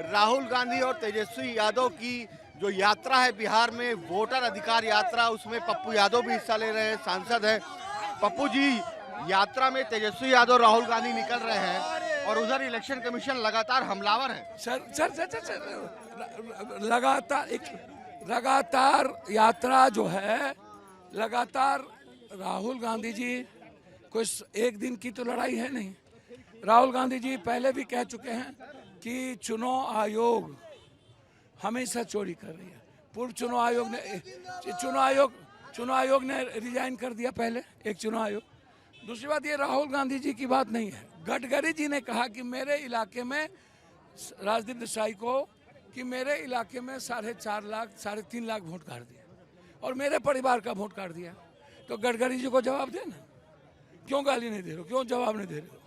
राहुल गांधी और तेजस्वी यादव की जो यात्रा है बिहार में, वोटर अधिकार यात्रा, उसमें पप्पू यादव भी हिस्सा ले रहे हैं, सांसद है। पप्पू जी, यात्रा में तेजस्वी यादव राहुल गांधी निकल रहे हैं और उधर इलेक्शन कमीशन लगातार हमलावर है। सर लगातार यात्रा जो है, लगातार राहुल गांधी जी कोई एक दिन की तो लड़ाई है नहीं। राहुल गांधी जी पहले भी कह चुके हैं कि चुनाव आयोग हमेशा चोरी कर रही है। पूर्व चुनाव आयोग ने रिजाइन कर दिया पहले, एक चुनाव आयोग। दूसरी बात, ये राहुल गांधी जी की बात नहीं है। गडकरी जी ने कहा कि मेरे इलाके में, राजदीप देसाई को, कि मेरे इलाके में 4.5 लाख 3.5 लाख वोट काट दिया और मेरे परिवार का वोट काट दिया। तो गडकरी जी को जवाब देना, क्यों गाली नहीं दे रहे हो, क्यों जवाब नहीं दे रहे हो,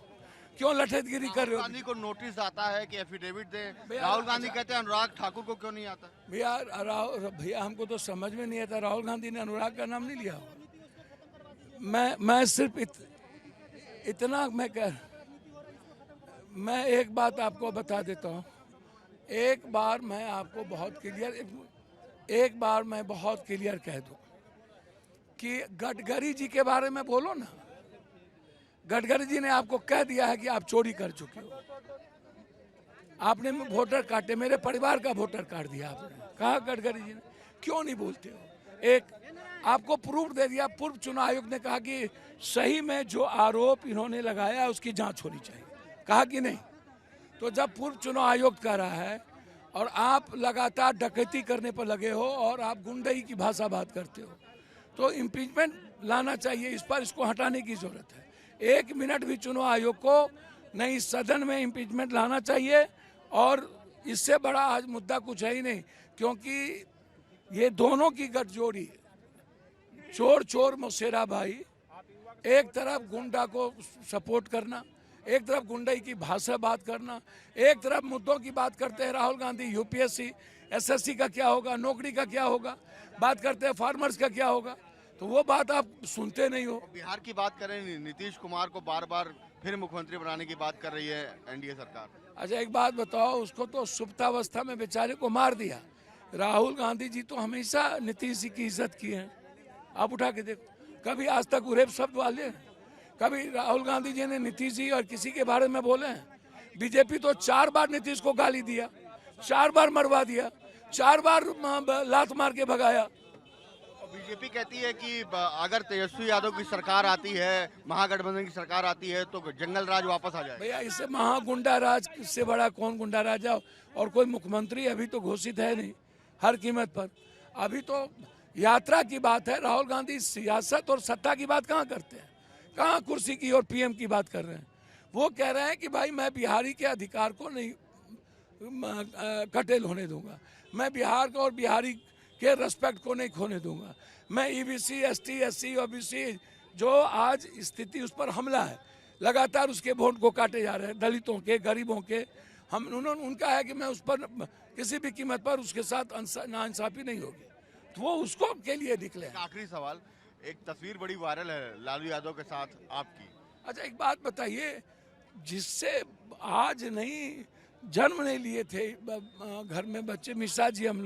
क्यों लठेतगिरी कर रहे हो? गांधी को नोटिस आता है कि एफिडेविट दे, राहुल गांधी कहते हैं अनुराग ठाकुर को क्यों नहीं आता? भैया हमको तो समझ में नहीं आता, राहुल गांधी ने अनुराग का नाम नहीं लिया होगा। मैं सिर्फ इतना मैं एक बात आपको बता देता हूँ। एक बार मैं बहुत क्लियर कह दूं कि गडकरी जी के बारे में बोलो ना। गडकरी जी ने आपको कह दिया है कि आप चोरी कर चुके हो, आपने वोटर काटे, मेरे परिवार का वोटर काट दिया आपने। कहा गडकरी जी ने, क्यों नहीं बोलते हो? एक आपको प्रूफ दे दिया। पूर्व चुनाव आयोग ने कहा कि सही में जो आरोप इन्होंने लगाया उसकी जांच होनी चाहिए, कहा कि नहीं? तो जब पूर्व चुनाव आयोग कह रहा है और आप लगातार डकैती करने पर लगे हो और आप गुंडई की भाषा बात करते हो, तो इम्पीचमेंट लाना चाहिए। इस पर इसको हटाने की जरूरत है। 1 मिनट भी चुनाव आयोग को नहीं, सदन में इम्पीचमेंट लाना चाहिए। और इससे बड़ा आज मुद्दा कुछ है ही नहीं, क्योंकि ये दोनों की गठजोड़ी, चोर चोर मौसेरा भाई, एक तरफ गुंडा को सपोर्ट करना, एक तरफ गुंडई की भाषा बात करना, एक तरफ मुद्दों की बात करते हैं राहुल गांधी। यूपीएससी एसएससी का क्या होगा, नौकरी का क्या होगा, बात करते हैं फार्मर्स का क्या होगा, तो वो बात आप सुनते नहीं हो। बिहार की बात करें, नीतीश कुमार को बार बार फिर मुख्यमंत्री बनाने की बात कर रही है एनडीए सरकार। अच्छा एक बात बताओ, उसको तो सुप्तावस्था में बेचारे को मार दिया। राहुल गांधी जी तो हमेशा नीतीश जी की इज्जत की है। आप उठा के देखो, कभी आज तक उरेप शब्द वाले, कभी राहुल गांधी जी ने नीतीश जी और किसी के बारे में बोले हैं? बीजेपी तो 4 बार नीतीश को गाली दिया, 4 बार मरवा दिया, 4 बार लात मार के भगाया। बीजेपी कहती है कि अगर तेजस्वी यादव की सरकार आती है, महागठबंधन की सरकार आती है, तो जंगल राज वापस आ जाए। भैया इससे महागुंडा राज से बड़ा कौन गुंडा राज है? और कोई मुख्यमंत्री अभी तो घोषित है नहीं हर कीमत पर। अभी तो यात्रा की बात है। राहुल गांधी सियासत और सत्ता की बात कहाँ करते हैं? कहाँ कुर्सी की और पीएम की बात कर रहे हैं? वो कह रहे हैं कि भाई मैं बिहारी के अधिकार को नहीं कटेल होने दूंगा, मैं बिहार को और बिहारी के रेस्पेक्ट को नहीं खोने दूंगा। मैं ईबीसी, एसटी, एससी, ओबीसी जो आज स्थिति, उस पर हमला है। लगातार उसके वोट को काटे जा रहे हैं, दलितों के, गरीबों के। उनका है कि मैं उस पर किसी भी कीमत पर उसके साथ नाइंसाफी नहीं होगी, तो वो उसको के लिए निकले। आखिरी सवाल, एक तस्वीर बड़ी वायरल है लालू यादव के साथ आपकी। अच्छा एक बात बताइए, जिससे आज नहीं, जन्म नहीं लिए थे घर में बच्चे, मिश्रा जी हम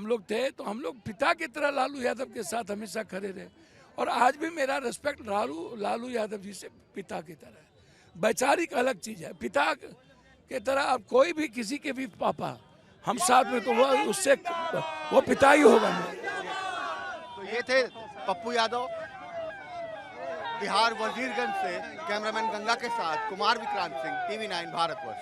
लोग थे, तो हम लोग पिता की तरह लालू यादव के साथ हमेशा खड़े रहे। और आज भी मेरा रिस्पेक्ट लालू यादव जी से पिता की तरह है। वैचारिक अलग चीज है, पिता के तरह अब कोई भी, किसी के भी पापा हम साथ में, तो वो पिता ही होगा। तो ये थे पप्पू यादव, बिहार वजीरगंज से। कैमरामैन गंगा के साथ कुमार विक्रांत सिंह, टीवी 9 भारतवर्ष।